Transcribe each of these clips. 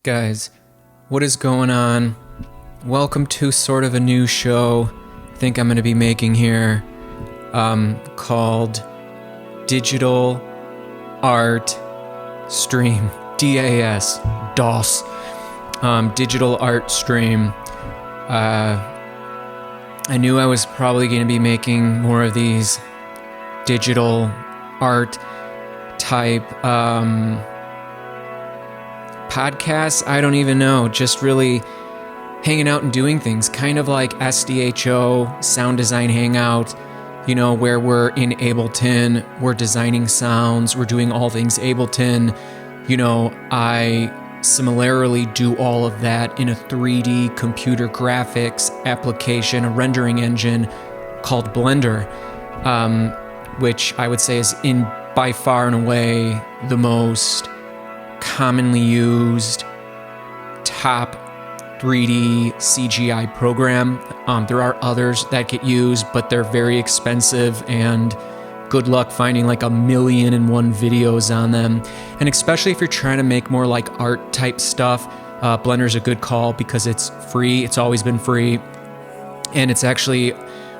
Guys, what is going on? Welcome to sort of a new show I think I'm going to be making here called Digital Art Stream. DAS. DOS. Digital Art Stream. I knew I was probably going to be making more of these digital art type podcasts. I don't even know, just really hanging out and doing things, kind of like SDHO, Sound Design Hangout, you know, where we're in Ableton, we're designing sounds, we're doing all things Ableton. You know, I similarly do all of that in a 3D computer graphics application, a rendering engine called Blender, which I would say is by far and away the most commonly used top 3D CGI program. There are others that get used, but they're very expensive, and good luck finding like 1,000,001 videos on them. And especially if you're trying to make more like art type stuff, Blender's a good call because it's free. It's always been free, and it's actually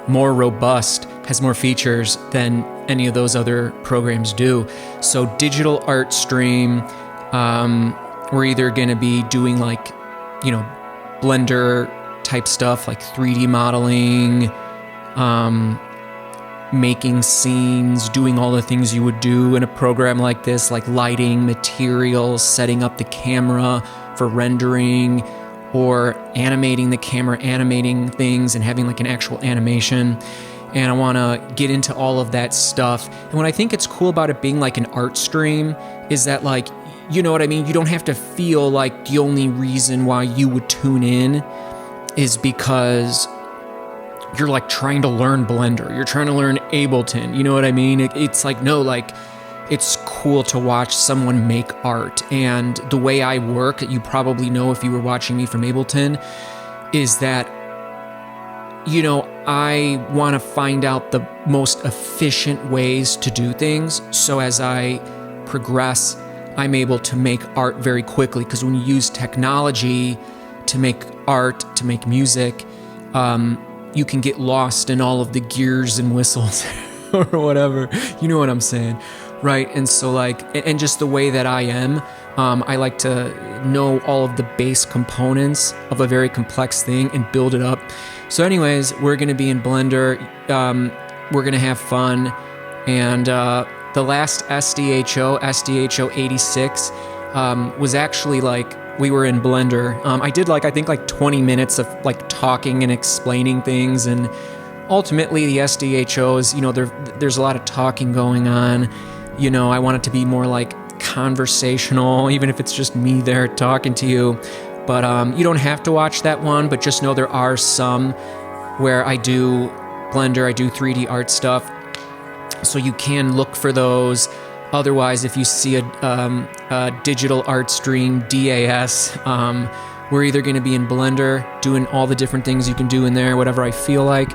more robust, has more features than any of those other programs do. So Digital Art Stream, we're either going to be doing like, you know, Blender type stuff like 3D modeling, making scenes, doing all the things you would do in a program like this, like lighting, materials, setting up the camera for rendering, or animating the camera, animating things and having like an actual animation. And I want to get into all of that stuff. And what I think it's cool about it being like an art stream is that, like, you know what I mean? You don't have to feel like the only reason why you would tune in is because you're like trying to learn Blender. You're trying to learn Ableton. You know what I mean? It's like, no, like, it's cool to watch someone make art. And the way I work, you probably know if you were watching me from Ableton, is that, you know, I want to find out the most efficient ways to do things. So as I progress, I'm able to make art very quickly, because when you use technology to make art, to make music, you can get lost in all of the gears and whistles or whatever. You know what I'm saying, right? And so, like, and just the way that I am, I like to know all of the base components of a very complex thing and build it up. So anyways, we're going to be in Blender. We're going to have fun. And the last SDHO 86, was actually like, we were in Blender. I did like, I think like 20 minutes of like talking and explaining things. And ultimately the SDHOs, you know, there's a lot of talking going on. You know, I want it to be more like conversational, even if it's just me there talking to you. But you don't have to watch that one, but just know there are some where I do Blender, I do 3D art stuff. So you can look for those. Otherwise, if you see a digital art stream, DAS, we're either going to be in Blender doing all the different things you can do in there, whatever I feel like.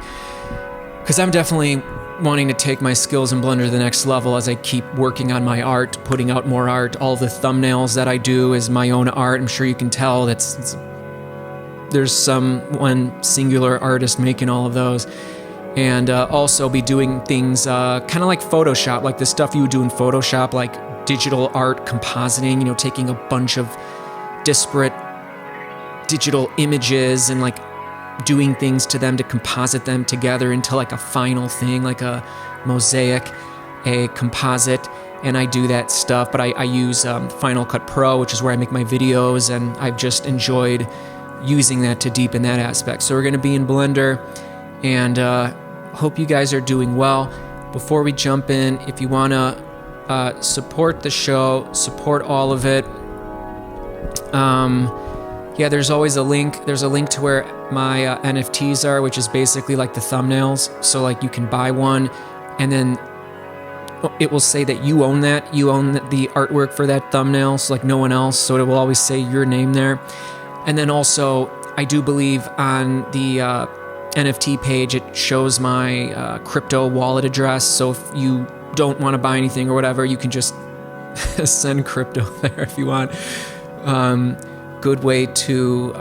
Because I'm definitely wanting to take my skills in Blender to the next level as I keep working on my art, putting out more art. All the thumbnails that I do is my own art. I'm sure you can tell there's one singular artist making all of those. And also be doing things kind of like Photoshop, like the stuff you would do in Photoshop, like digital art compositing, you know, taking a bunch of disparate digital images and like doing things to them to composite them together into like a final thing, like a mosaic, a composite. And I do that stuff, but I use Final Cut Pro, which is where I make my videos, and I've just enjoyed using that to deepen that aspect. So we're going to be in Blender, and hope you guys are doing well. Before we jump in, if you want to support the show, support all of it, yeah, there's always a link. There's a link to where my NFTs are, which is basically like the thumbnails. So like you can buy one, and then it will say that you own that. You own the artwork for that thumbnail, so like no one else. So it will always say your name there. And then also, I do believe on the NFT page, it shows my crypto wallet address. So if you don't want to buy anything or whatever, you can just send crypto there if you want. good way to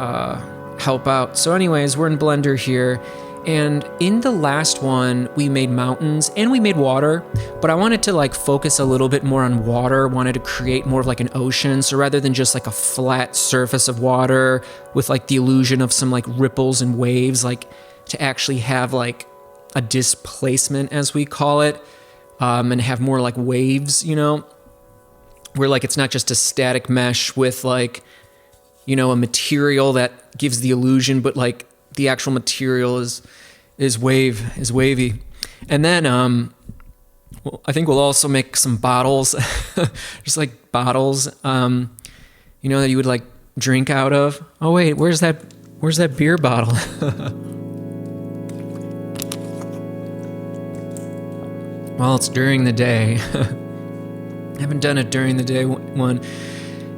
help out. So anyways, we're in Blender here. And in the last one, we made mountains and we made water, but I wanted to like focus a little bit more on water, wanted to create more of like an ocean. So rather than just like a flat surface of water with like the illusion of some like ripples and waves, like to actually have like a displacement, as we call it, and have more like waves, you know, where like it's not just a static mesh with like, you know, a material that gives the illusion, but like the actual material is wavy. And then well, I think we'll also make some bottles, just like bottles, you know, that you would like drink out of. Oh wait, where's that beer bottle? Well, it's during the day. I haven't done it during the day one.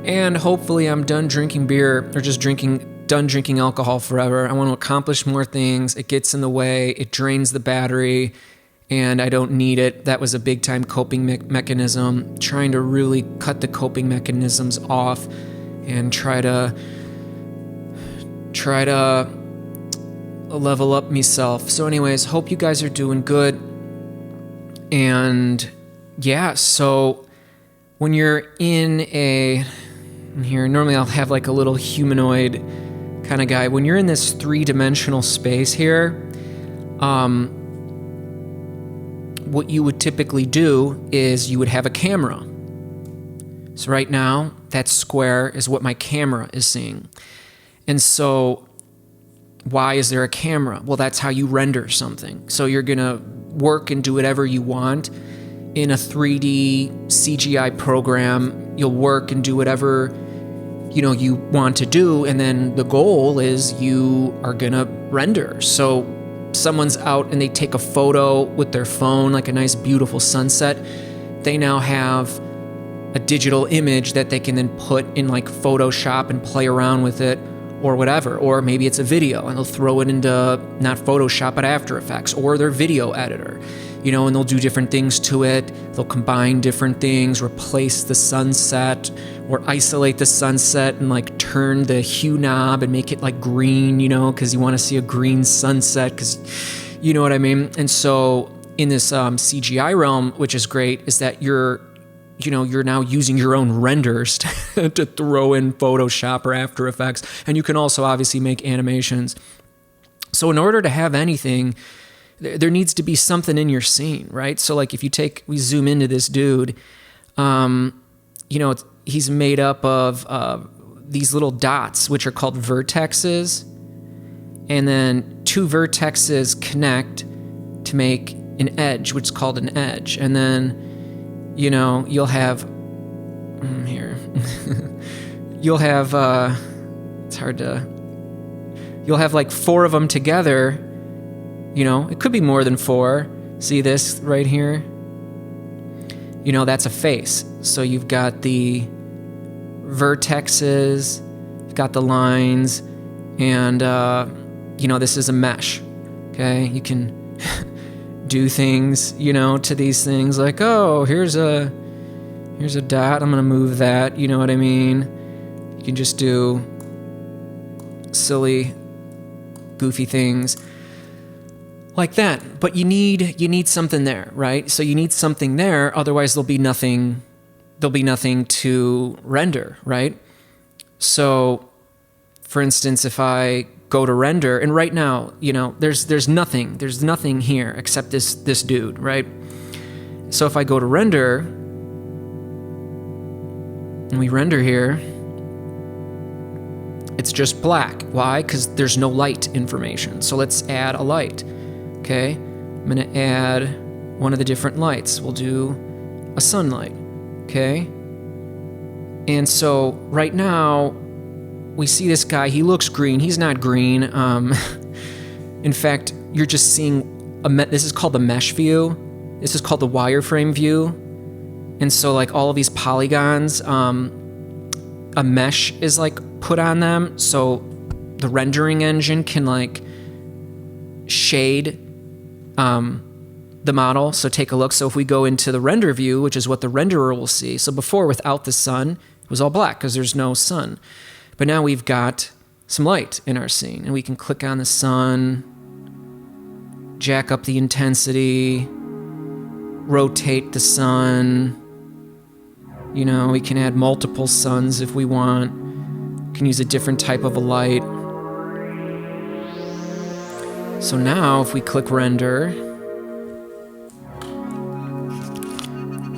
And hopefully I'm done drinking beer or just done drinking alcohol forever. I want to accomplish more things. It gets in the way. It drains the battery and I don't need it. That was a big time coping mechanism. Trying to really cut the coping mechanisms off and try to level up myself. So anyways, hope you guys are doing good. And yeah, so when you're in here, normally I'll have like a little humanoid kind of guy. When you're in this 3-dimensional space here, what you would typically do is you would have a camera. So right now, that square is what my camera is seeing. And so why is there a camera? Well, that's how you render something. So you're going to work and do whatever you want in a 3D CGI program. You'll work and do whatever you know you want to do, and then the goal is you are gonna render. So someone's out and they take a photo with their phone, like a nice beautiful sunset. They now have a digital image that they can then put in like Photoshop and play around with it or whatever. Or maybe it's a video and they'll throw it into not Photoshop but After Effects or their video editor, you know, and they'll do different things to it. They'll combine different things, replace the sunset or isolate the sunset and like turn the hue knob and make it like green, you know, because you want to see a green sunset, because you know what I mean. And so in this CGI realm, which is great, is that you're now using your own renders to throw in Photoshop or After Effects. And you can also obviously make animations. So in order to have anything, there needs to be something in your scene, right? So like if we zoom into this dude, you know, he's made up of these little dots, which are called vertexes. And then 2 vertexes connect to make an edge, which is called an edge. And then, you know, you'll have here. You'll have you'll have like 4 of them together. You know, it could be more than 4. See this right here? You know, that's a face. So you've got the vertexes, you've got the lines, and you know, this is a mesh. Okay, you can do things, you know, to these things like, oh, here's a dot, I'm gonna move that, you know what I mean? You can just do silly, goofy things like that. But you need something there, right? So you need something there, otherwise there'll be nothing to render, right? So for instance, if I go to render, and right now, you know, there's nothing here except this dude, right? So if I go to render and we render here, it's just black. Why? Because there's no light information. So let's add a light. Okay, I'm gonna add one of the different lights. We'll do a sunlight. Okay, and so right now we see this guy. He looks green. He's not green. In fact, you're just seeing this is called the mesh view. This is called the wireframe view. And so like all of these polygons, a mesh is like put on them. So the rendering engine can like shade the model. So take a look. So if we go into the render view, which is what the renderer will see. So before, without the sun, it was all black because there's no sun. But now we've got some light in our scene, and we can click on the sun, jack up the intensity, rotate the sun. You know, we can add multiple suns if we want. We can use a different type of a light. So now if we click render,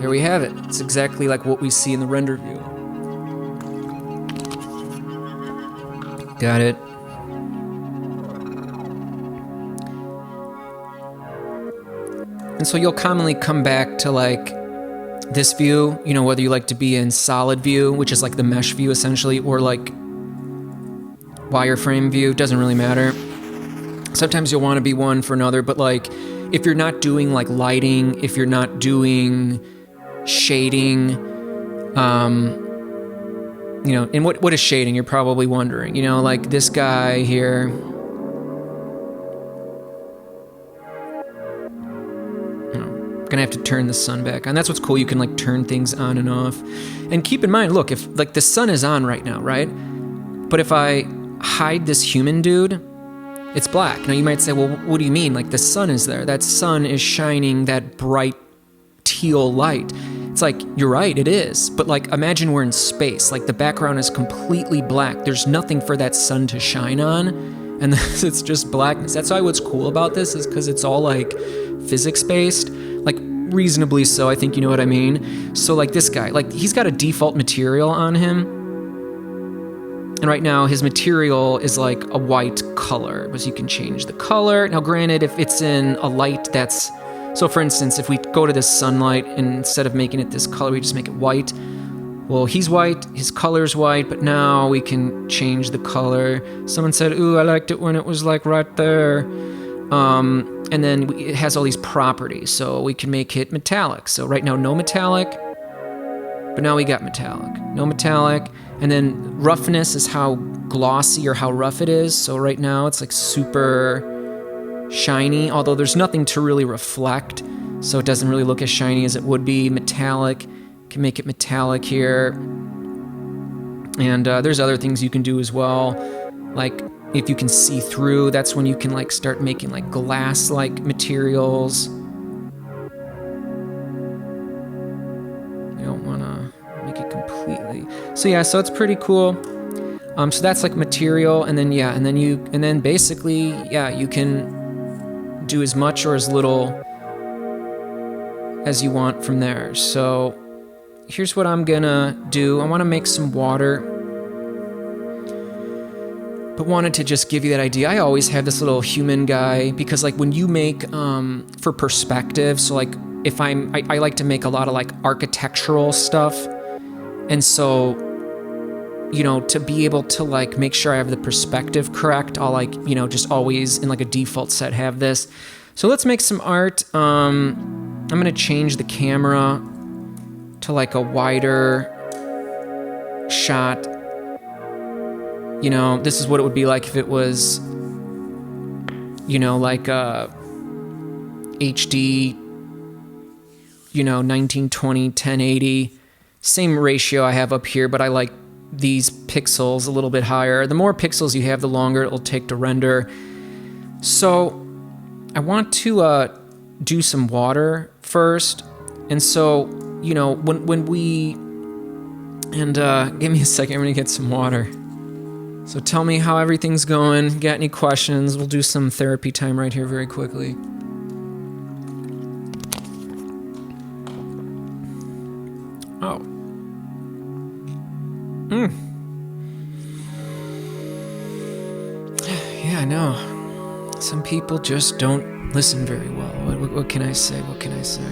there we have it. It's exactly like what we see in the render view. Got it. And so you'll commonly come back to like this view, you know, whether you like to be in solid view, which is like the mesh view essentially, or like wireframe view, doesn't really matter. Sometimes you'll want to be one for another, but like if you're not doing like lighting, if you're not doing shading, you know, and what is shading? You're probably wondering, you know, like this guy here. Gonna have to turn the sun back on. That's what's cool. You can like turn things on and off. And keep in mind, look, if like the sun is on right now, right? But if I hide this human dude, it's black. Now you might say, well, what do you mean? Like the sun is there. That sun is shining that bright teal light. It's like, you're right, it is. But like, imagine we're in space. Like the background is completely black. There's nothing for that sun to shine on. And it's just blackness. That's why what's cool about this is because it's all like physics-based. Like reasonably so, I think you know what I mean. So like this guy, like he's got a default material on him. And right now his material is like a white color, but you can change the color. Now granted, if it's in a light that's, so for instance, if we go to this sunlight and instead of making it this color, we just make it white. Well, he's white, his color's white, but now we can change the color. Someone said, ooh, I liked it when it was like right there. And then it has all these properties, so we can make it metallic. So right now, no metallic, but now we got metallic. No metallic, and then roughness is how glossy or how rough it is. So right now, it's like super shiny, although there's nothing to really reflect, so it doesn't really look as shiny as it would be. Metallic, can make it metallic here. And there's other things you can do as well, like if you can see through, that's when you can like start making like glass-like materials. You don't want to make it completely. So yeah, so it's pretty cool. So that's like material, and then yeah, and then basically yeah, you can do as much or as little as you want from there. So here's what I'm gonna do. I want to make some water. But wanted to just give you that idea. I always have this little human guy because like when you make for perspective, so like if I like to make a lot of like architectural stuff, and so you know, to be able to like make sure I have the perspective correct, I'll like, you know, just always in like a default set have this. So let's make some art. I'm gonna change the camera to like a wider shot. You know, this is what it would be like if it was, you know, like HD, you know, 1920, 1080. Same ratio I have up here, but I like these pixels a little bit higher. The more pixels you have, the longer it'll take to render. So I want to do some water first. And so, you know, when we, and give me a second, I'm gonna get some water. So tell me how everything's going. Got any questions? We'll do some therapy time right here very quickly. Oh. Yeah, I know. Some people just don't listen very well. What can I say? What can I say?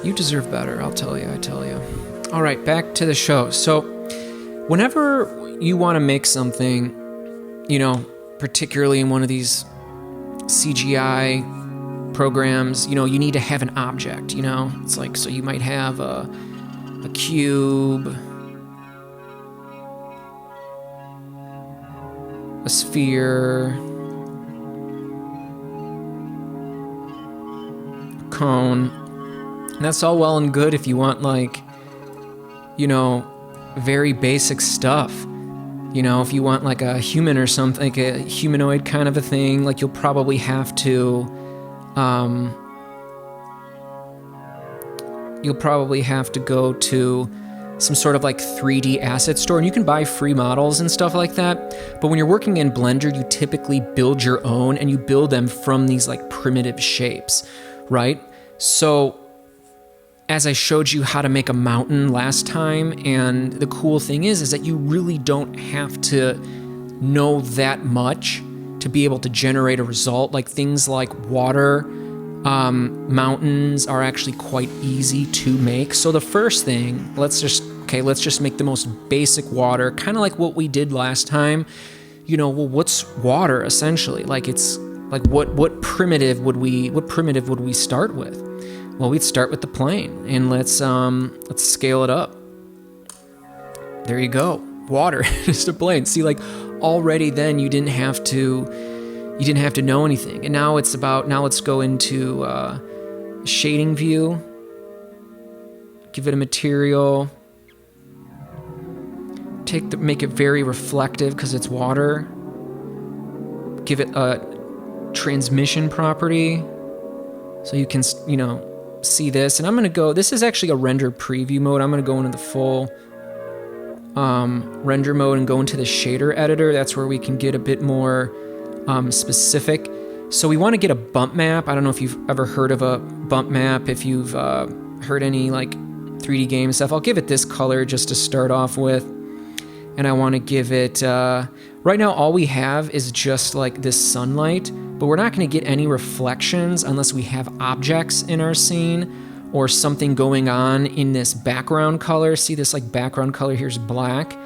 You deserve better, I tell you. All right, back to the show. So whenever you want to make something, you know, particularly in one of these CGI programs, you know, you need to have an object, you know? It's like, so you might have a cube, a sphere, a cone. And that's all well and good if you want like, you know, very basic stuff. You know, if you want like a human or something, like a humanoid kind of a thing, like you'll probably have to, go to some sort of like 3D asset store, and you can buy free models and stuff like that. But when you're working in Blender, you typically build your own, and you build them from these like primitive shapes, right? So as I showed you how to make a mountain last time, and the cool thing is that you really don't have to know that much to be able to generate a result. Like things like water, mountains are actually quite easy to make. So the first thing, let's just make the most basic water, kind of like what we did last time. You know, well, what's water essentially? Like it's like what primitive would we start with? Well, we'd start with the plane, and let's scale it up. There you go, water, just a plane. See, like already then you didn't have to know anything. And now let's go into shading view. Give it a material. Make it very reflective because it's water. Give it a transmission property, so you can, you know, see this. And I'm gonna go, this is actually a render preview mode. I'm gonna go into the full render mode and go into the shader editor. That's where we can get a bit more specific. So we want to get a bump map. I don't know if you've ever heard of a bump map, if you've heard any like 3D game stuff. I'll give it this color just to start off with. And I want to give it, right now all we have is just like this sunlight, but we're not going to get any reflections unless we have objects in our scene or something going on in this background color. See this like background color here's black.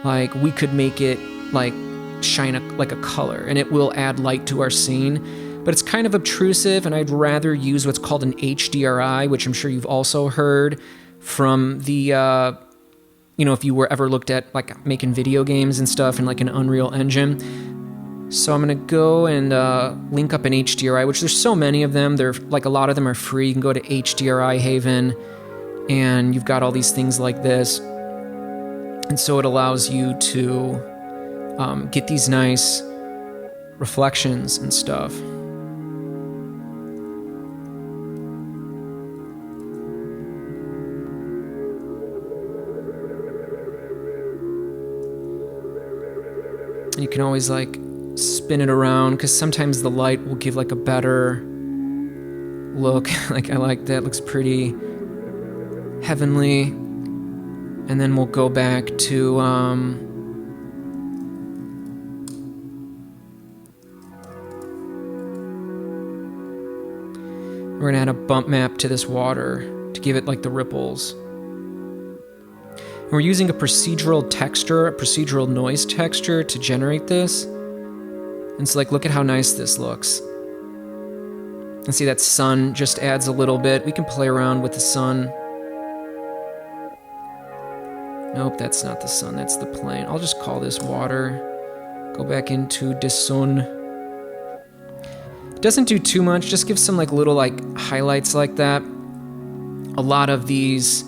Like we could make it like shine like a color, and it will add light to our scene. But it's kind of obtrusive, and I'd rather use what's called an HDRI, which I'm sure you've also heard from the, you know, if you were ever looked at like making video games and stuff in like an Unreal Engine. So I'm gonna go and link up an HDRI, which there's so many of them. They're like, a lot of them are free. You can go to HDRI Haven, and you've got all these things like this. And so it allows you to get these nice reflections and stuff. You can always like spin it around, because sometimes the light will give like a better look. Like I like that, looks pretty heavenly. And then we'll go back to we're gonna add a bump map to this water to give it like the ripples. We're using a procedural texture, a procedural noise texture to generate this. And so like, look at how nice this looks. And see that sun just adds a little bit. We can play around with the sun. Nope, that's not the sun, that's the plane. I'll just call this water. Go back into the sun. It doesn't do too much, just give some like little like highlights like that. A lot of these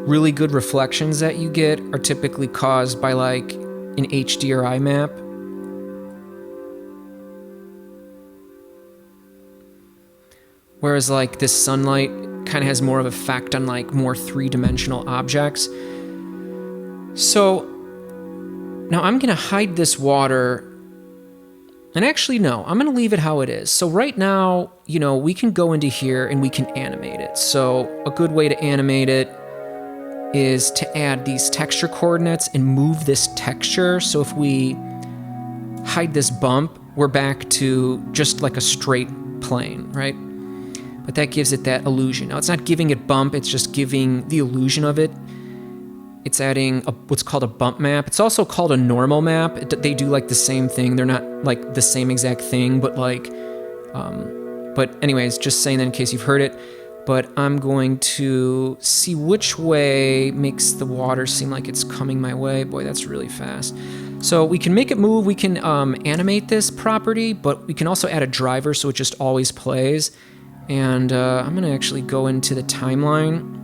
really good reflections that you get are typically caused by like an HDRI map. Whereas like this sunlight kind of has more of an effect on like more three-dimensional objects. So now I'm gonna hide this water. And actually, no, I'm going to leave it how it is. So right now, you know, we can go into here and we can animate it. So a good way to animate it is to add these texture coordinates and move this texture. So if we hide this bump, we're back to just like a straight plane, right? But that gives it that illusion. Now, it's not giving it bump, it's just giving the illusion of it. It's adding what's called a bump map. It's also called a normal map. They do like the same thing. They're not like the same exact thing, but like, but anyways, just saying that in case you've heard it. But I'm going to see which way makes the water seem like it's coming my way. Boy, that's really fast. So we can make it move. We can animate this property, but we can also add a driver so it just always plays. And I'm gonna actually go into the timeline.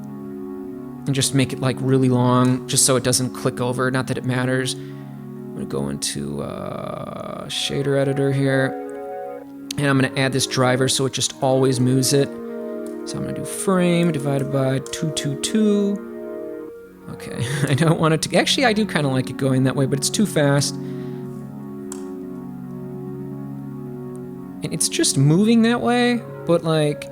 and just make it like really long, just so it doesn't click over. Not that it matters. I'm gonna go into shader editor here, and I'm gonna add this driver so it just always moves it. So I'm gonna do frame divided by 222. Okay, I don't want it to, actually I do kind of like it going that way, but it's too fast. And it's just moving that way, but like,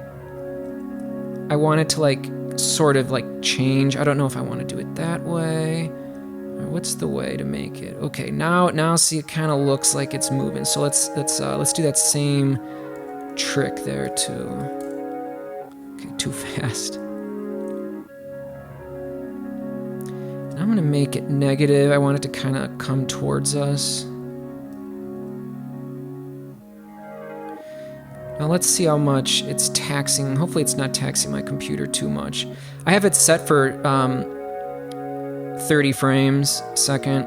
I want it to like, sort of like change. I don't know if I want to do it that way. Or what's the way to make it? Okay, now see, it kind of looks like it's moving. So let's do that same trick there too. Okay, too fast. I'm gonna make it negative. I want it to kind of come towards us. Now let's see how much it's taxing. Hopefully it's not taxing my computer too much. I have it set for 30 frames a second.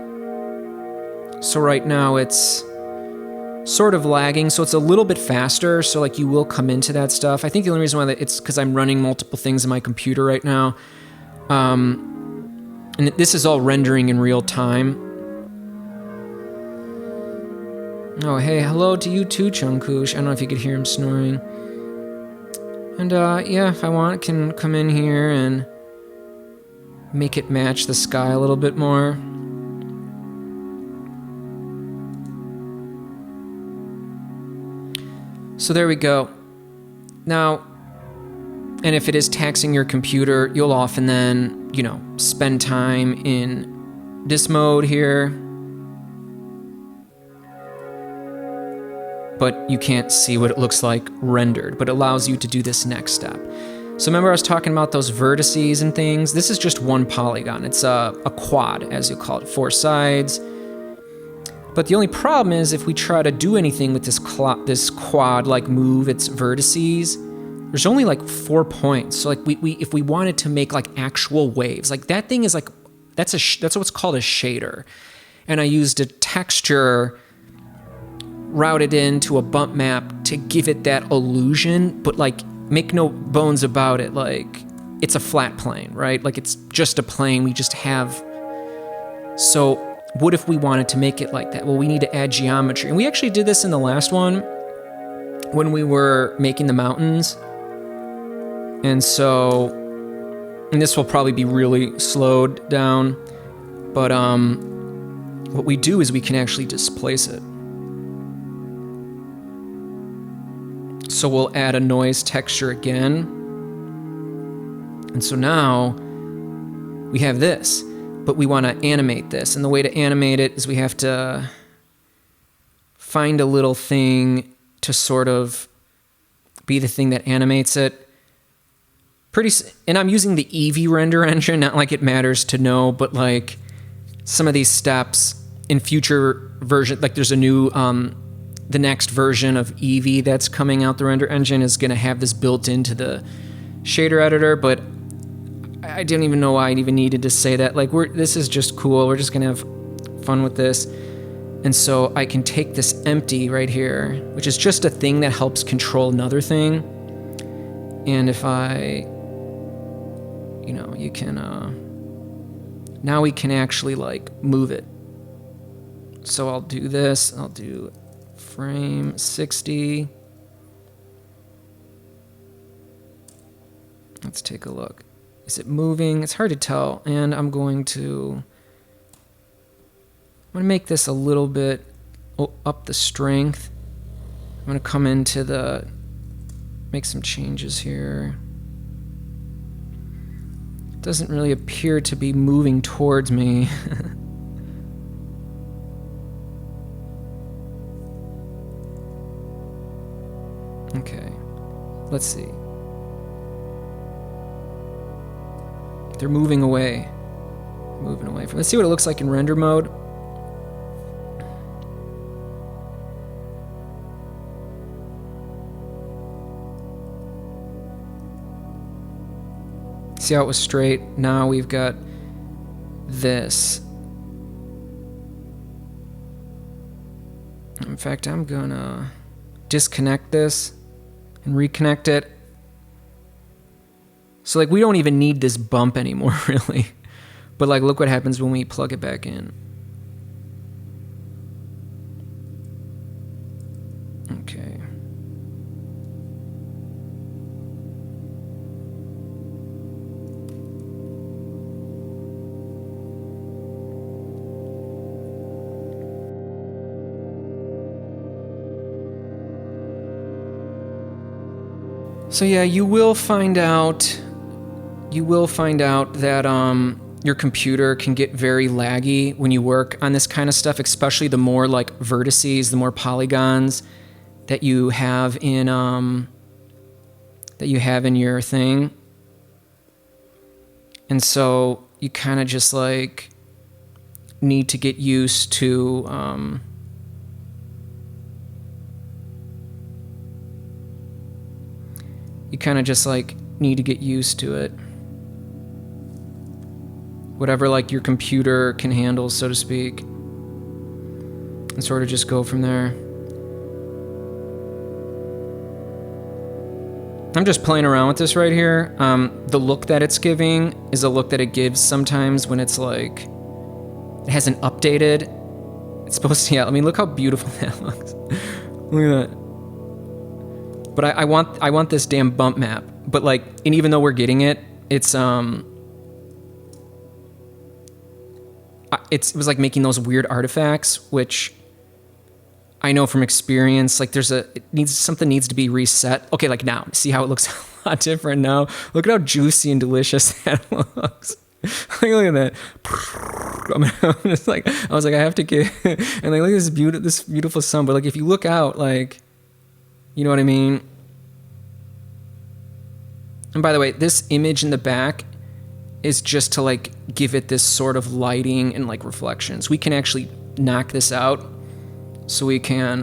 So right now it's sort of lagging, so it's a little bit faster, so like you will come into that stuff. I think the only reason why it's because I'm running multiple things in my computer right now. And this is all rendering in real time. Oh, hey, hello to you too, Chunkush. I don't know if you could hear him snoring. And yeah, if I want, I can come in here and make it match the sky a little bit more. So there we go. Now, and if it is taxing your computer, you'll often then, you know, spend time in this mode here. But you can't see what it looks like rendered, but it allows you to do this next step. So remember I was talking about those vertices and things? This is just one polygon. It's a quad, as you call it, 4 sides. But the only problem is if we try to do anything with this quad, like move its vertices, there's only like 4 points. So like if we wanted to make like actual waves, like that thing is like, that's what's called a shader. And I used a texture routed into a bump map to give it that illusion, but like make no bones about it, like it's a flat plane, right? Like it's just a plane we just have. So what if we wanted to make it like that? Well, we need to add geometry. And we actually did this in the last one when we were making the mountains. And so, and this will probably be really slowed down, but what we do is we can actually displace it. So we'll add a noise texture again. And so now we have this, but we want to animate this. And the way to animate it is we have to find a little thing to sort of be the thing that animates it. And I'm using the Eevee render engine, not like it matters to know, but like some of these steps in future version, like there's a new, the next version of Eevee that's coming out, the render engine is going to have this built into the shader editor, but I didn't even know why I even needed to say that. Like this is just cool. We're just going to have fun with this. And so I can take this empty right here, which is just a thing that helps control another thing. And if I, you know, you can, now we can actually like move it. So I'll do this, I'll do frame 60. Let's take a look. Is it moving? It's hard to tell. And I'm going to make this a little bit up the strength. I'm going to come into the, make some changes here. It doesn't really appear to be moving towards me. Okay, let's see. They're moving away. Moving away from. Let's see what it looks like in render mode. See how it was straight? Now we've got this. In fact, I'm gonna disconnect this and reconnect it So like we don't even need this bump anymore, really. But like look what happens when we plug it back in. Okay. So yeah, you will find out that your computer can get very laggy when you work on this kind of stuff, especially the more like vertices, the more polygons that you have in your thing. And so you kind of just like need to get used to you kind of just like need to get used to it. Whatever like your computer can handle, so to speak. And sort of just go from there. I'm just playing around with this right here. The look that it's giving is a look that it gives sometimes when it's like, it hasn't updated. It's supposed to, yeah, I mean, look how beautiful that looks. Look at that. But I want this damn bump map. But like, and even though we're getting it, it was like making those weird artifacts, which I know from experience, like something needs to be reset. Okay, like now, see how it looks a lot different now? Look at how juicy and delicious that looks. Look at that. I'm just like, I was like, I have to get, and like, look at this beautiful sun. But like, if you look out, like, you know what I mean? And by the way, this image in the back is just to like give it this sort of lighting and like reflections. We can actually knock this out, so we can,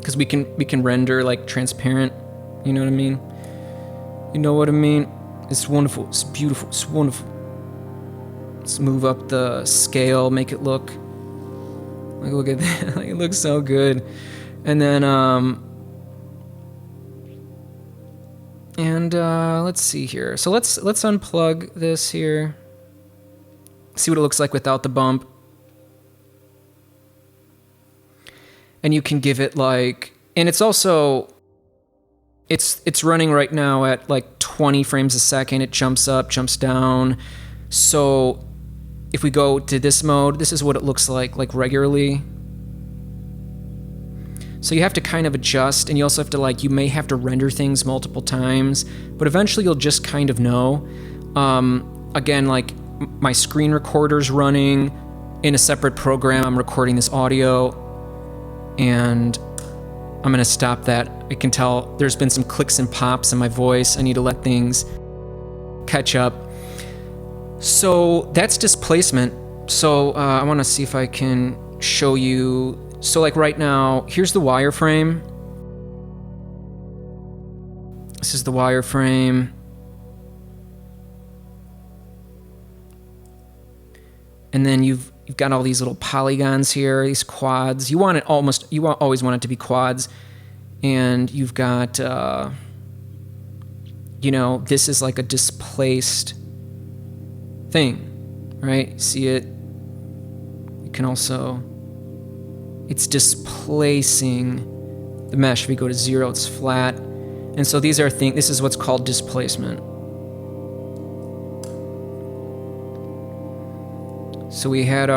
because we can render like transparent. You know what I mean? You know what I mean? It's wonderful. It's beautiful. It's wonderful. Let's move up the scale, make it look. Like, look at that. Like, it looks so good. And then, let's see here. So let's unplug this here. See what it looks like without the bump. And you can give it like, and it's also, it's running right now at like 20 frames a second. It jumps up, jumps down. So if we go to this mode, this is what it looks like regularly. So you have to kind of adjust, and you also have to like, you may have to render things multiple times, but eventually you'll just kind of know. Again, like my screen recorder's running in a separate program. I'm recording this audio, and I'm gonna stop that. I can tell there's been some clicks and pops in my voice. I need to let things catch up. So that's displacement. So I wanna see if I can show you. So like right now, here's the wireframe. This is the wireframe. And then you've got all these little polygons here, these quads. You always want it to be quads. And you've got, this is like a displaced thing, right? See it? You can also, it's displacing the mesh. If we go to 0, it's flat. And so this is what's called displacement. So we had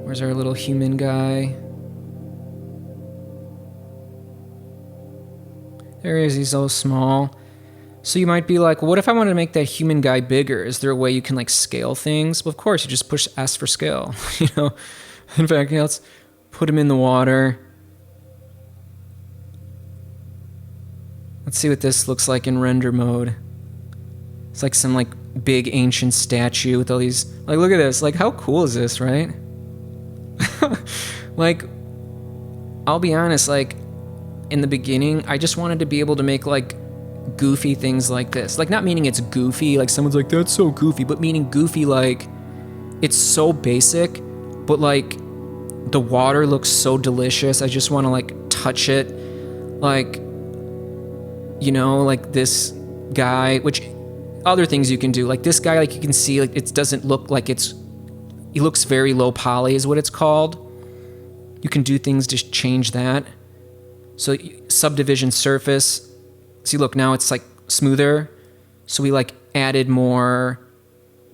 where's our little human guy? There he is, he's so small. So you might be like, well, what if I want to make that human guy bigger? Is there a way you can like scale things? Well, of course, you just push S for scale, In fact, let's put him in the water. Let's see what this looks like in render mode. It's like some like big ancient statue with all these, like, look at this. Like, how cool is this, right? Like, I'll be honest, like, in the beginning, I just wanted to be able to make like goofy things like this. Like, not meaning it's goofy, like someone's like, that's so goofy, but meaning goofy like it's so basic, but like the water looks so delicious. I just want to like touch it. Like, you know, like this guy, which other things you can do, like this guy, like you can see, like it doesn't look like he looks very low poly is what it's called. You can do things to change that. So subdivision surface, see, look, now it's like smoother. So we like added more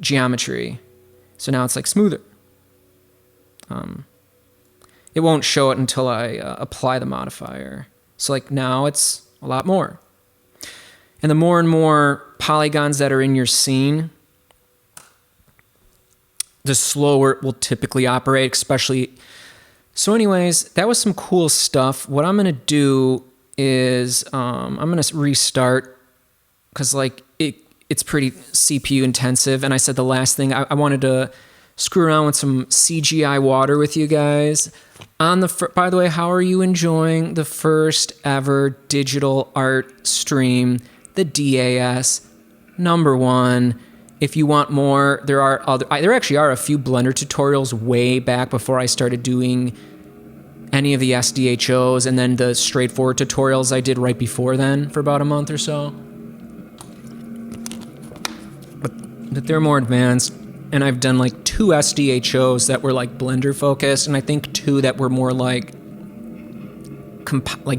geometry. So now it's like smoother. It won't show it until I apply the modifier. So like now it's a lot more. And the more and more polygons that are in your scene, the slower it will typically operate, especially. So anyways, that was some cool stuff. What I'm going to do is I'm going to restart because like it's pretty CPU intensive. And I said the last thing, I wanted to screw around with some CGI water with you guys. By the way, how are you enjoying the first ever digital art stream, the DAS #1? If you want more, there actually are a few Blender tutorials way back before I started doing any of the SDHOs, and then the straightforward tutorials I did right before then for about a month or so. But they're more advanced, and I've done like 2 SDHOs that were like Blender focused, and I think 2 that were more like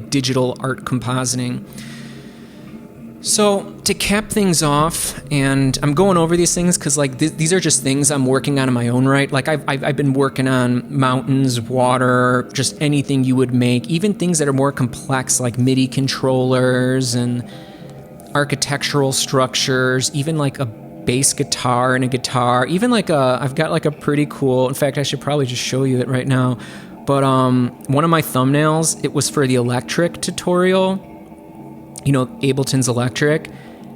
digital art compositing. So to cap things off, and I'm going over these things because like these are just things I'm working on in my own right. Like I've been working on mountains, water, just anything you would make, even things that are more complex like MIDI controllers and architectural structures, even like a bass guitar and a guitar, even like I've got like a pretty cool, in fact I should probably just show you it right now, but one of my thumbnails, it was for the electric tutorial, you know, Ableton's Electric.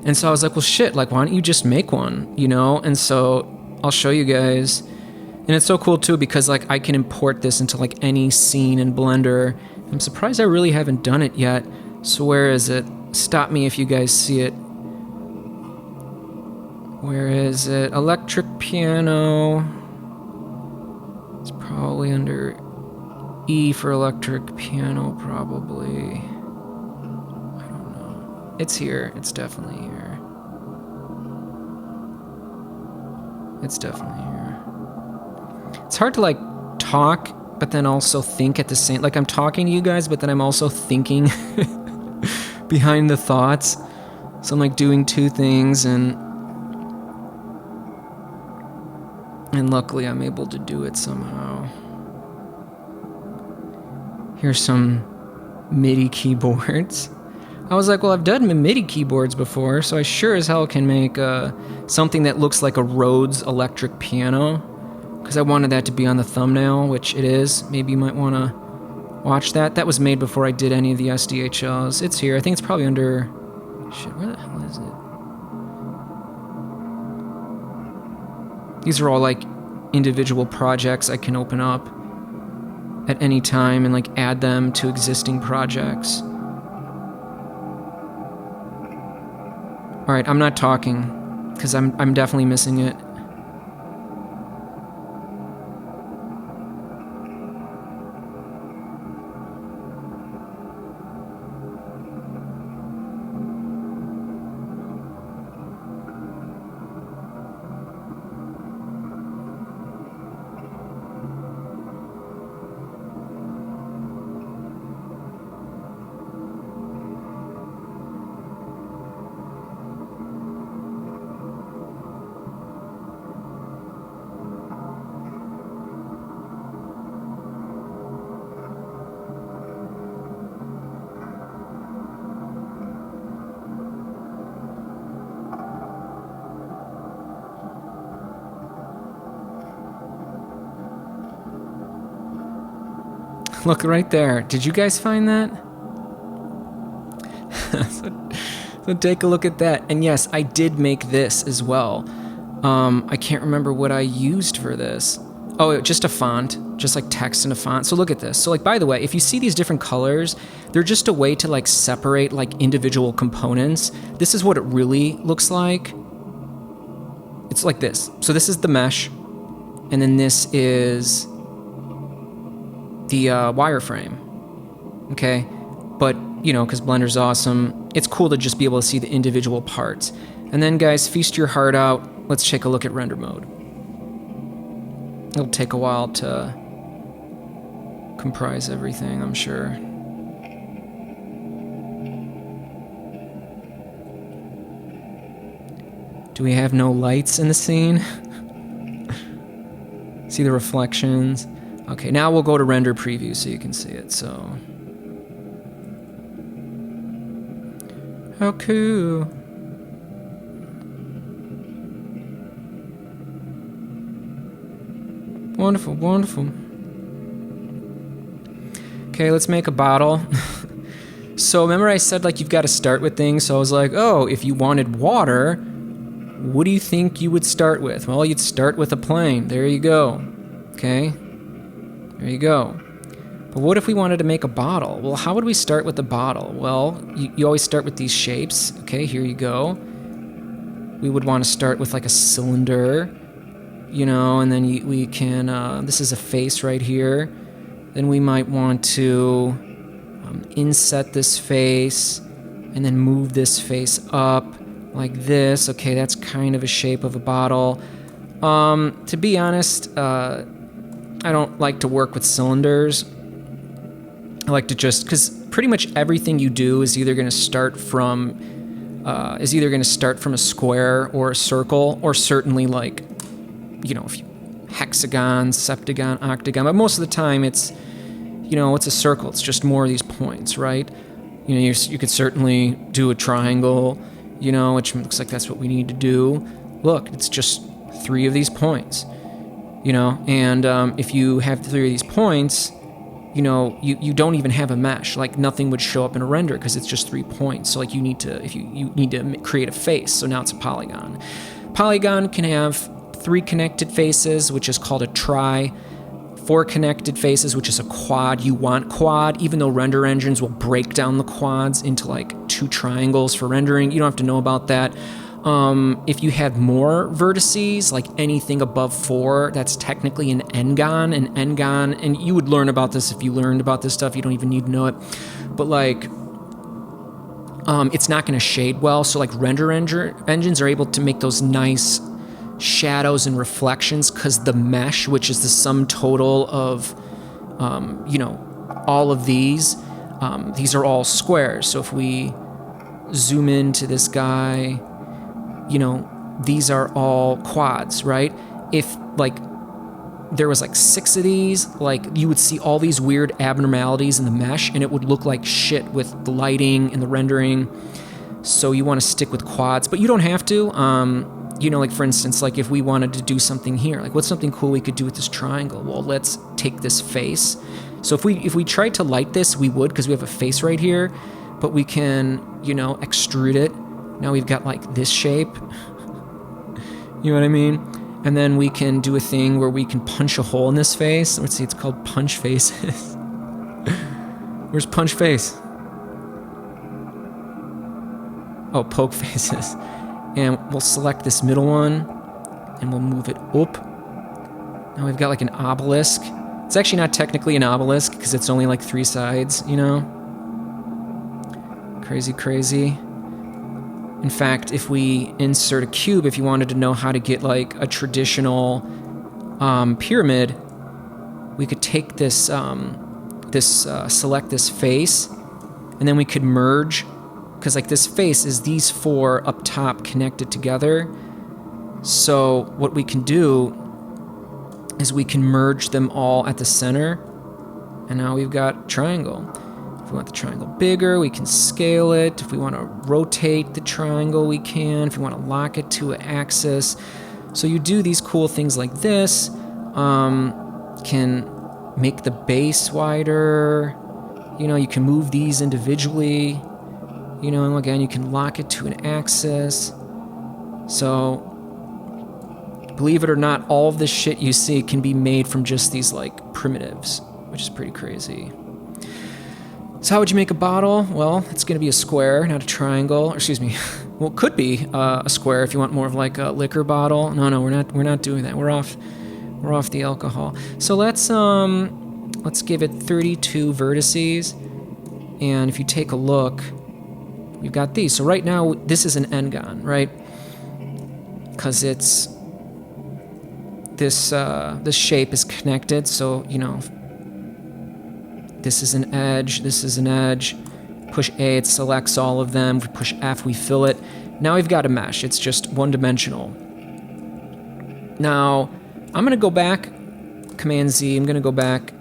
And so I was like, well, shit, like, why don't you just make one, you know? And so I'll show you guys. And it's so cool, too, because, like, I can import this into, like, any scene in Blender. I'm surprised I really haven't done it yet. So where is it? Stop me if you guys see it. Where is it? Electric piano. It's probably under E for electric piano, probably. It's here. It's definitely here. It's definitely here. It's hard to like talk, but then also think at the same, like I'm talking to you guys, but then I'm also thinking behind the thoughts. So I'm like doing 2 things, and luckily I'm able to do it somehow. Here's some MIDI keyboards. I was like, well, I've done MIDI keyboards before, so I sure as hell can make something that looks like a Rhodes electric piano, because I wanted that to be on the thumbnail, which it is. Maybe you might want to watch that. That was made before I did any of the SDHLs. It's here. I think it's probably under... Shit, where the hell is it? These are all like individual projects I can open up at any time and like add them to existing projects. All right, I'm not talking because I'm definitely missing it. Look right there. Did you guys find that? so take a look at that. And yes, I did make this as well. I can't remember what I used for this. Oh, just a font, just like text in a font. So look at this. So like, by the way, if you see these different colors, they're just a way to like separate like individual components. This is what it really looks like. It's like this. So this is the mesh, and then this is the wireframe. Okay, but you know, because Blender's awesome, it's cool to just be able to see the individual parts. And then, guys, feast your heart out. Let's take a look at render mode. It'll take a while to comprise everything, I'm sure. Do we have no lights in the scene? See the reflections? Okay, now we'll go to render preview so you can see it, so. How cool. Wonderful, wonderful. Okay, let's make a bottle. So remember I said like you've got to start with things, so I was like, oh, if you wanted water, what do you think you would start with? Well, you'd start with a plane. There you go. Okay? There you go. But what if we wanted to make a bottle? Well, how would we start with the bottle? Well, you always start with these shapes. Okay, here you go. We would want to start with like a cylinder, you know, and then we can, this is a face right here. Then we might want to inset this face and then move this face up like this. Okay, that's kind of a shape of a bottle. To be honest, I don't like to work with cylinders. I like to just, because pretty much everything you do is either going to start from a square or a circle, or certainly like, you know, hexagon, septagon, octagon. But most of the time, it's, you know, it's a circle. It's just more of these points, right? You know, you could certainly do a triangle, you know, which looks like that's what we need to do. Look, it's just 3 of these points, you know, and if you have 3 of these points, you know, you don't even have a mesh. Like nothing would show up in a render because it's just 3 points. So like you need to, if you need to create a face, so now it's a polygon. Polygon can have 3 connected faces, which is called a tri. 4 connected faces, which is a quad. You want quad, even though render engines will break down the quads into like 2 triangles for rendering. You don't have to know about that. If you have more vertices, like anything above 4, that's technically an n-gon. An n-gon, and you would learn about this if you learned about this stuff. You don't even need to know it. But like, it's not going to shade well. So like render engines are able to make those nice shadows and reflections because the mesh, which is the sum total of, you know, all of these are all squares. So if we zoom into this guy, you know, these are all quads, right? If like there was like 6 of these, like you would see all these weird abnormalities in the mesh and it would look like shit with the lighting and the rendering. So you want to stick with quads, but you don't have to. You know, like for instance, like if we wanted to do something here, like what's something cool we could do with this triangle? Well, let's take this face. So if we tried to light this, we would, because we have a face right here, but we can, you know, extrude it. Now we've got like this shape. You know what I mean? And then we can do a thing where we can punch a hole in this face. Let's see, it's called punch faces. Where's punch face? Oh, poke faces. And we'll select this middle one and we'll move it up. Now we've got like an obelisk. It's actually not technically an obelisk because it's only like 3 sides, you know? Crazy, crazy. In fact, if we insert a cube, if you wanted to know how to get like a traditional pyramid, we could take this, select this face, and then we could merge, because like this face is these 4 up top connected together. So what we can do is we can merge them all at the center, and now we've got triangle. If we want the triangle bigger, we can scale it. If we want to rotate the triangle, we can. If we want to lock it to an axis. So you do these cool things like this. Can make the base wider. You know, you can move these individually. You know, and again, you can lock it to an axis. So, believe it or not, all of this shit you see can be made from just these, like, primitives, which is pretty crazy. So how would you make a bottle? Well, it's going to be a square, not a triangle. Or, excuse me. Well, it could be a square if you want more of like a liquor bottle. No, we're not doing that. We're off the alcohol. So let's give it 32 vertices. And if you take a look, we've got these. So right now, this is an n-gon, right? Because it's this shape is connected. So, you know, this is an edge, this is an edge. Push A, it selects all of them. If we push F, we fill it. Now we've got a mesh. It's just one-dimensional. Now, I'm going to go back, Command Z, I'm going to go back.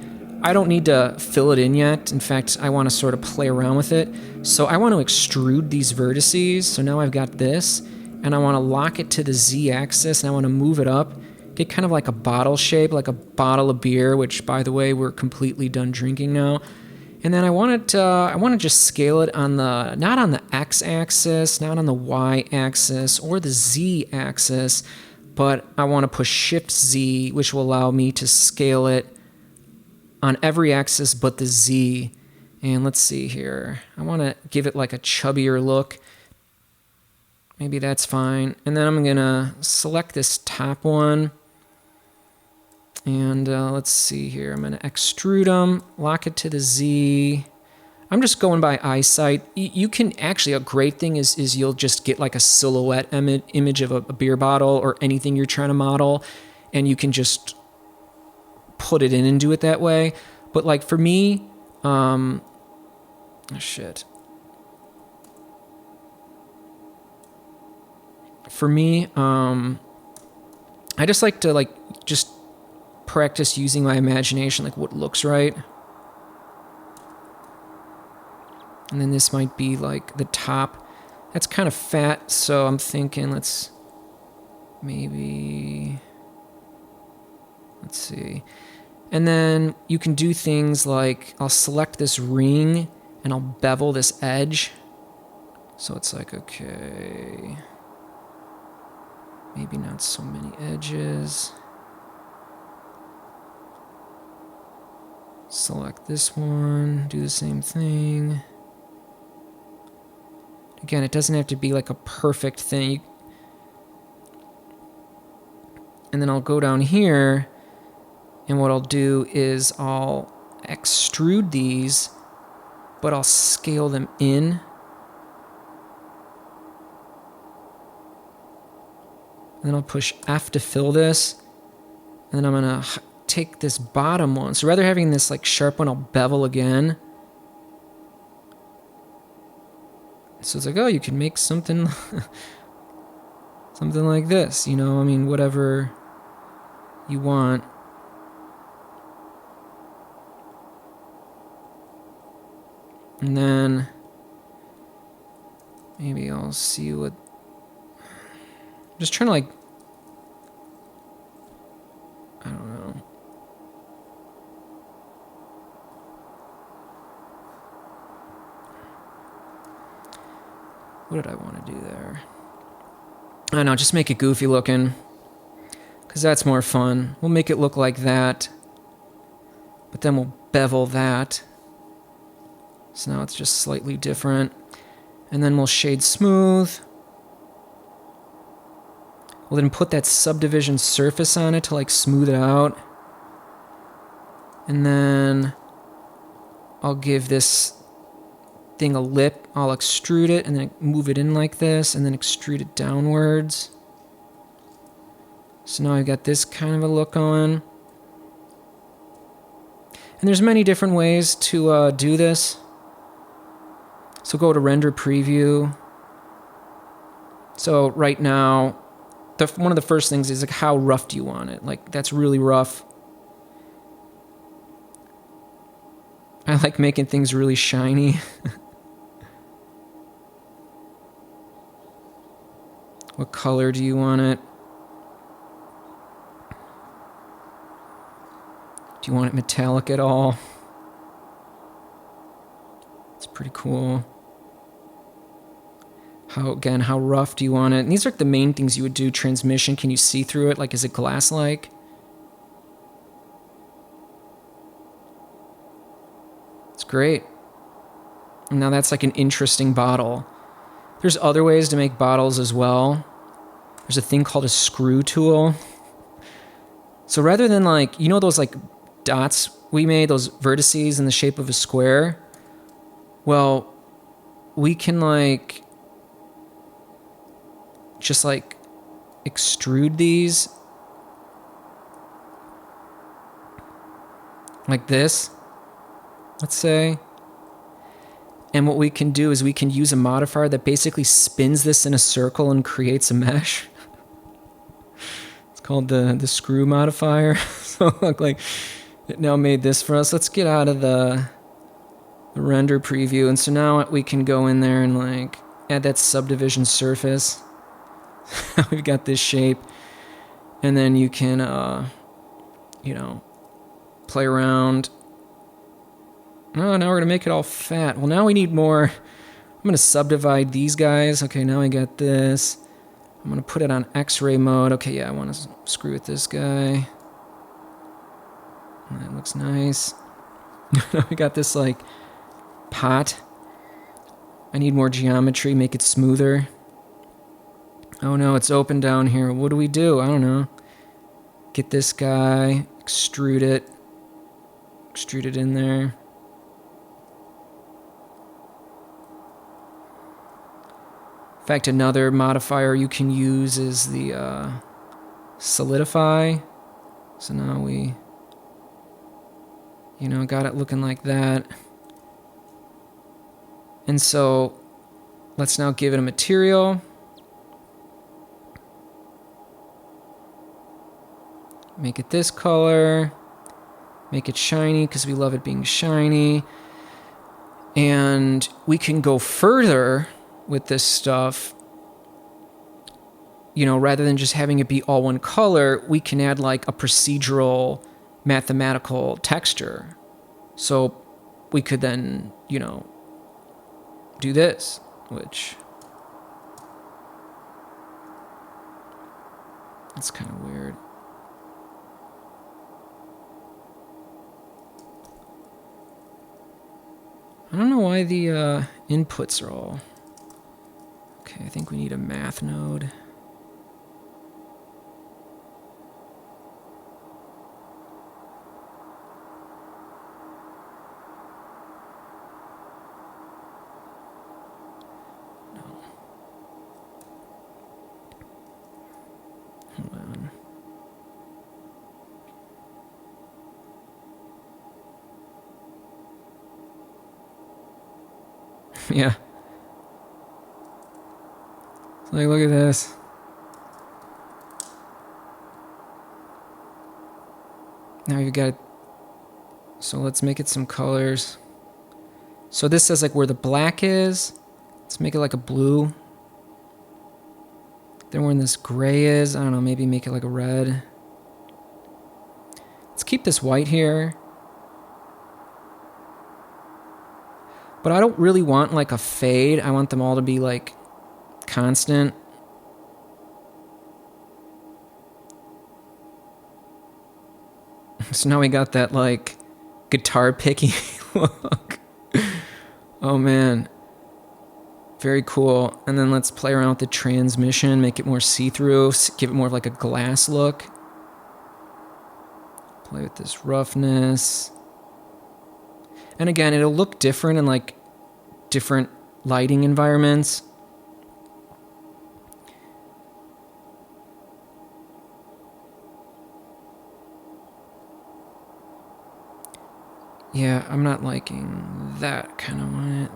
I don't need to fill it in yet. In fact, I want to sort of play around with it. So I want to extrude these vertices. So now I've got this, and I want to lock it to the Z axis, and I want to move it up, get kind of like a bottle shape, like a bottle of beer, which, by the way, we're completely done drinking now. And then I want to just scale it on the, not on the X axis, not on the Y axis or the Z axis, but I want to push Shift Z, which will allow me to scale it on every axis but the Z. And let's see here. I want to give it like a chubbier look. Maybe that's fine. And then I'm going to select this top one. And let's see here. I'm going to extrude them, lock it to the Z. I'm just going by eyesight. You can actually, a great thing is you'll just get like a silhouette image of a beer bottle or anything you're trying to model, and you can just put it in and do it that way. But like for me, oh shit. For me, I just like to just practice using my imagination, like what looks right. And then this might be like the top. That's kind of fat, so I'm thinking let's see. And then you can do things like I'll select this ring and I'll bevel this edge. So it's like, okay, maybe not so many edges. Select this one, do the same thing. Again, it doesn't have to be like a perfect thing. And then I'll go down here, and what I'll do is I'll extrude these, but I'll scale them in. And then I'll push F to fill this, and then I'm gonna take this bottom one. So rather having this like sharp one, I'll bevel again. So it's like, oh, you can make something something like this, you know, I mean, whatever you want. And then maybe I'll see what, I'm just trying to like, I don't know. What did I want to do there? I don't know, just make it goofy looking, because that's more fun. We'll make it look like that, but then we'll bevel that. So now it's just slightly different. And then we'll shade smooth. We'll then put that subdivision surface on it to like smooth it out. And then I'll give this thing a lip. I'll extrude it and then move it in like this and then extrude it downwards. So now I've got this kind of a look going. And there's many different ways to do this. So go to render preview. So right now, one of the first things is like, how rough do you want it? Like, that's really rough. I like making things really shiny. What color do you want it? Do you want it metallic at all? It's pretty cool. How rough do you want it? And these are the main things you would do. Transmission, can you see through it? Like, is it glass-like? It's great. And now that's like an interesting bottle. There's other ways to make bottles as well. There's a thing called a screw tool. So rather than like, you know those like dots we made, those vertices in the shape of a square? Well, we can like just like extrude these like this, let's say. And what we can do is we can use a modifier that basically spins this in a circle and creates a mesh. It's called the screw modifier. So look, like it now made this for us. Let's get out of the render preview. And so now we can go in there and like add that subdivision surface. We've got this shape. And then you can, you know, play around. Oh, now we're going to make it all fat. Well, now we need more. I'm going to subdivide these guys. Okay, now I got this. I'm going to put it on X-ray mode. Okay, yeah, I want to screw with this guy. That looks nice. We got this, like, pot. I need more geometry, make it smoother. Oh, no, it's open down here. What do we do? I don't know. Get this guy, extrude it in there. In fact, another modifier you can use is the solidify. So now we, you know, got it looking like that. And so let's now give it a material. Make it this color. Make it shiny because we love it being shiny. And we can go further with this stuff. You know, rather than just having it be all one color, we can add like a procedural mathematical texture. So we could then, you know, do this, which that's kind of weird. I don't know why the inputs are all... Okay, I think we need a math node. No. Hold on. Yeah. So like, look at this. Now you've got... So let's make it some colors. So this says like where the black is. Let's make it like a blue. Then where this gray is, I don't know, maybe make it like a red. Let's keep this white here. But I don't really want like a fade. I want them all to be like constant. So now we got that like guitar picky look. Oh man. Very cool. And then let's play around with the transmission, make it more see-through, give it more of like a glass look. Play with this roughness. And again, it'll look different in like different lighting environments. Yeah, I'm not liking that kind of on it.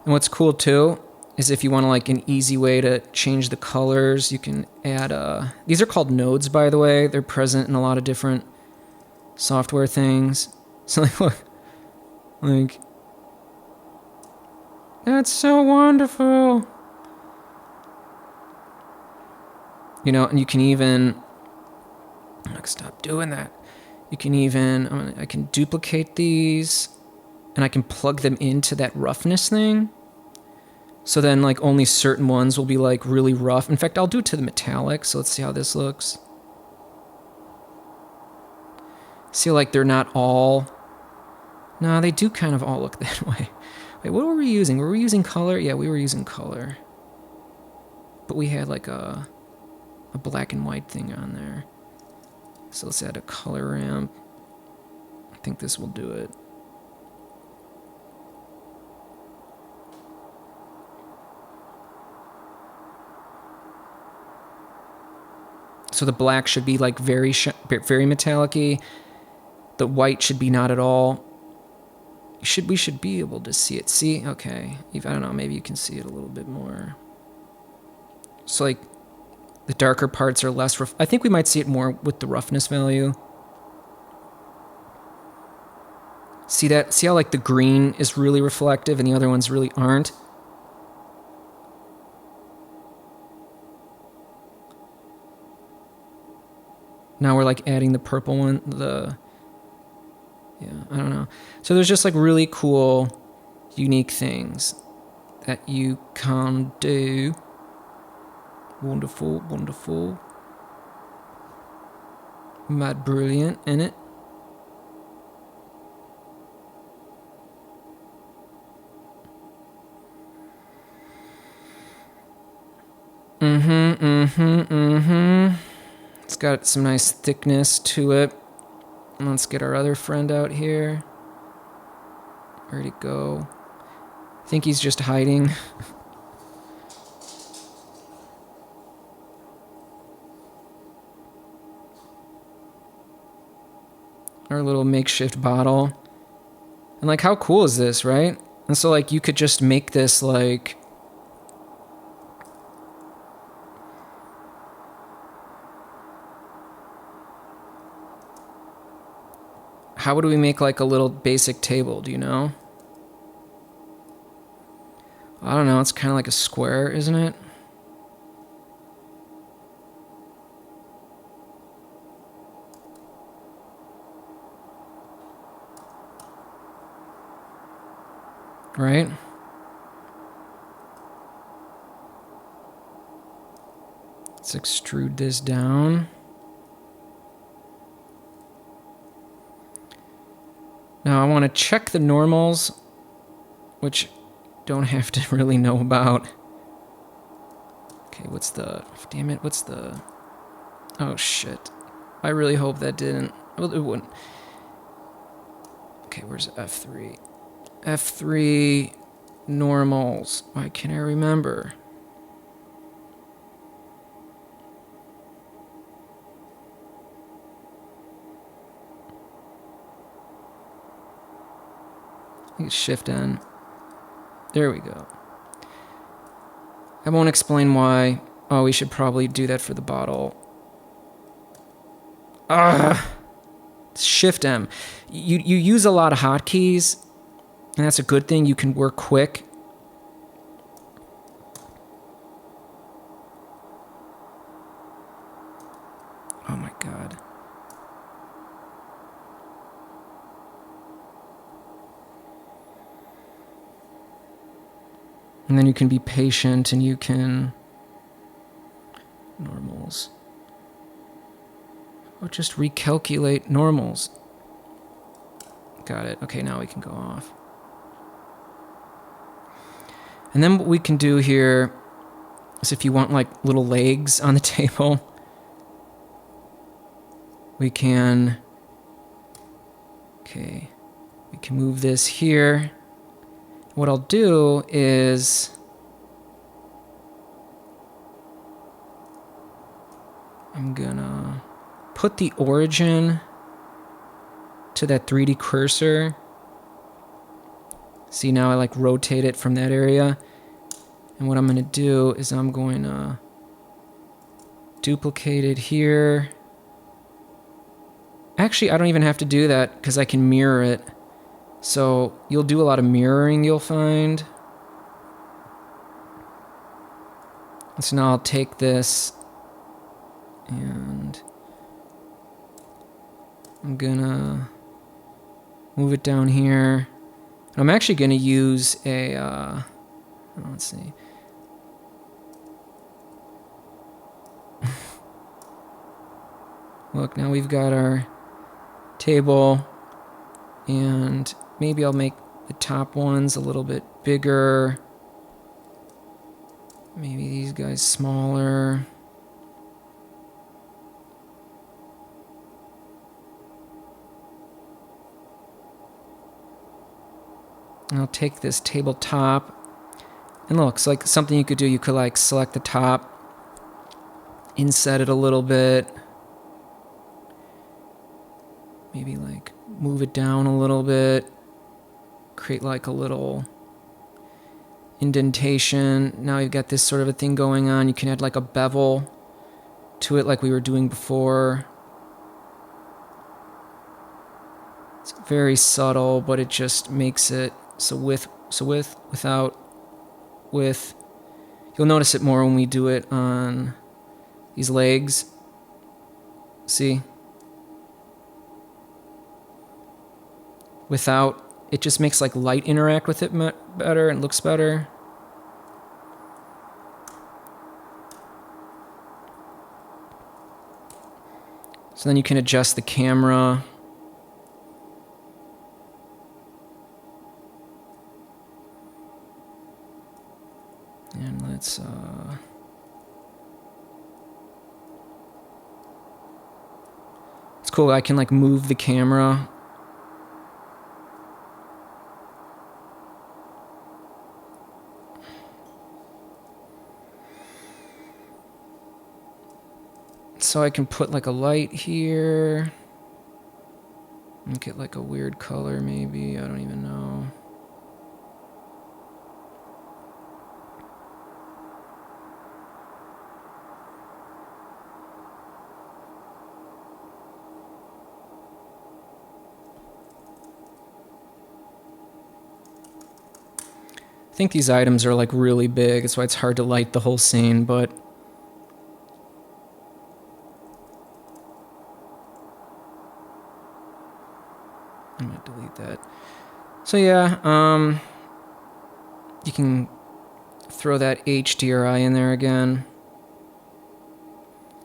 And what's cool too is if you want to like an easy way to change the colors, you can add these are called nodes, by the way. They're present in a lot of different software things. So like, look, like, that's so wonderful. You know, and you can even, like, stop doing that. You can even, I can duplicate these and I can plug them into that roughness thing. So then like only certain ones will be like really rough. In fact, I'll do it to the metallic. So let's see how this looks. See, like they're not all... No, they do kind of all look that way. Wait, what were we using? Were we using color? Yeah, we were using color. But we had like a black and white thing on there. So let's add a color ramp. I think this will do it. So the black should be like very metallic-y. The white should be not at all. We should be able to see it. See? Okay. I don't know, maybe you can see it a little bit more. So like the darker parts are less I think we might see it more with the roughness value. See that? See how like the green is really reflective and the other ones really aren't? Now we're like adding the purple one, yeah, I don't know. So there's just like really cool, unique things that you can do. Wonderful, wonderful. Mad brilliant, innit? It's got some nice thickness to it. Let's get our other friend out here. Where'd he go? I think he's just hiding. Our little makeshift bottle. And like, how cool is this, right? And so like, you could just make this like... How would we make like a little basic table, do you know? I don't know, it's kind of like a square, isn't it? Right? Let's extrude this down. Now I want to check the normals, which don't have to really know about. Okay, what's the... Damn it, what's the... Oh, shit. I really hope that didn't... Well, it wouldn't. Okay, where's F3? F3 normals. Why can't I remember? I think it's Shift N. There we go. I won't explain why. Oh, we should probably do that for the bottle. Shift M. You use a lot of hotkeys, and that's a good thing. You can work quick. Oh my god. And then you can be patient and you can... Normals. Oh, just recalculate normals. Got it. Okay, now we can go off. And then what we can do here is if you want like little legs on the table, we can... Okay, we can move this here. What I'll do is... I'm gonna put the origin to that 3D cursor. See, now I like rotate it from that area. And what I'm gonna do is I'm going to duplicate it here. Actually, I don't even have to do that because I can mirror it. So you'll do a lot of mirroring, you'll find. And so now I'll take this and I'm gonna move it down here. I'm actually gonna use a, let's see. Look, now we've got our table, and maybe I'll make the top ones a little bit bigger. Maybe these guys smaller. I'll take this tabletop. And look, it's like something you could do. You could like select the top, inset it a little bit. Maybe like move it down a little bit. Create like a little indentation. Now you've got this sort of a thing going on. You can add like a bevel to it like we were doing before. It's very subtle, but it just makes it so with, without, with. You'll notice it more when we do it on these legs. See? Without, it just makes like light interact with it better and looks better. So then you can adjust the camera. And let's it's cool. I can like move the camera. So I can put like a light here. And get like a weird color maybe. I don't even know. I think these items are like really big. That's why it's hard to light the whole scene, but I'm gonna delete that. So yeah, you can throw that HDRI in there again.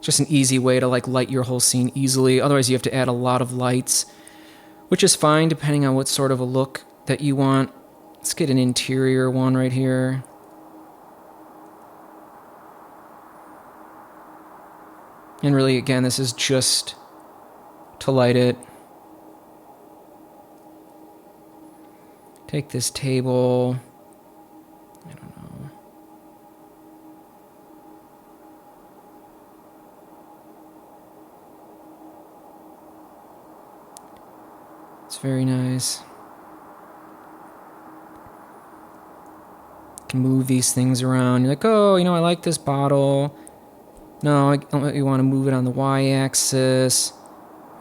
Just an easy way to like light your whole scene easily. Otherwise you have to add a lot of lights, which is fine depending on what sort of a look that you want. Let's get an interior one right here. And really, again, this is just to light it. Take this table. I don't know. It's very nice. Move these things around. You're like, oh, you know, I like this bottle. No, you want to move it on the y-axis.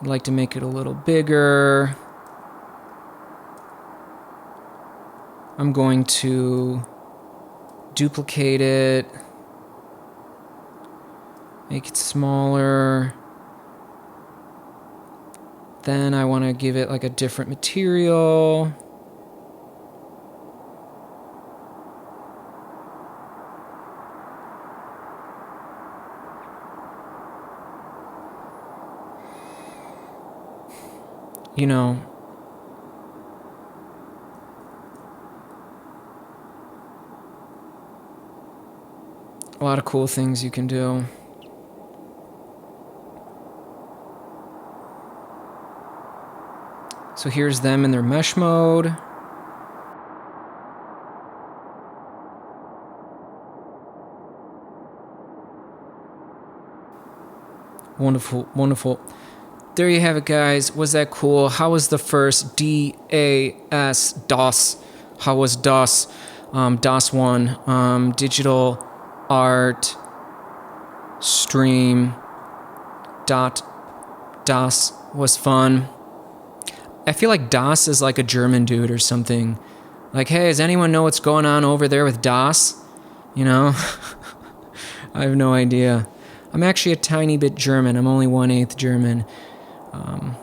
I'd like to make it a little bigger. I'm going to duplicate it. Make it smaller. Then I want to give it like a different material. You know, a lot of cool things you can do. So here's them in their mesh mode. Wonderful, wonderful. There you have it, guys. Was that cool? How was the first DOS? How was DOS? DOS 1. Digital art stream. DOS was fun. I feel like DOS is like a German dude or something. Like, hey, does anyone know what's going on over there with DOS? You know? I have no idea. I'm actually a tiny bit German. I'm only 1/8 German. I'm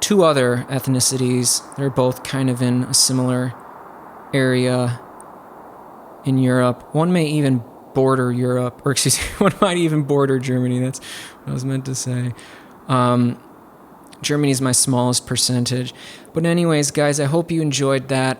two other ethnicities. They're both kind of in a similar area in Europe. One may even border Europe, or excuse me, one might even border Germany. That's what I was meant to say. Germany is my smallest percentage. But anyways, guys, I hope you enjoyed that.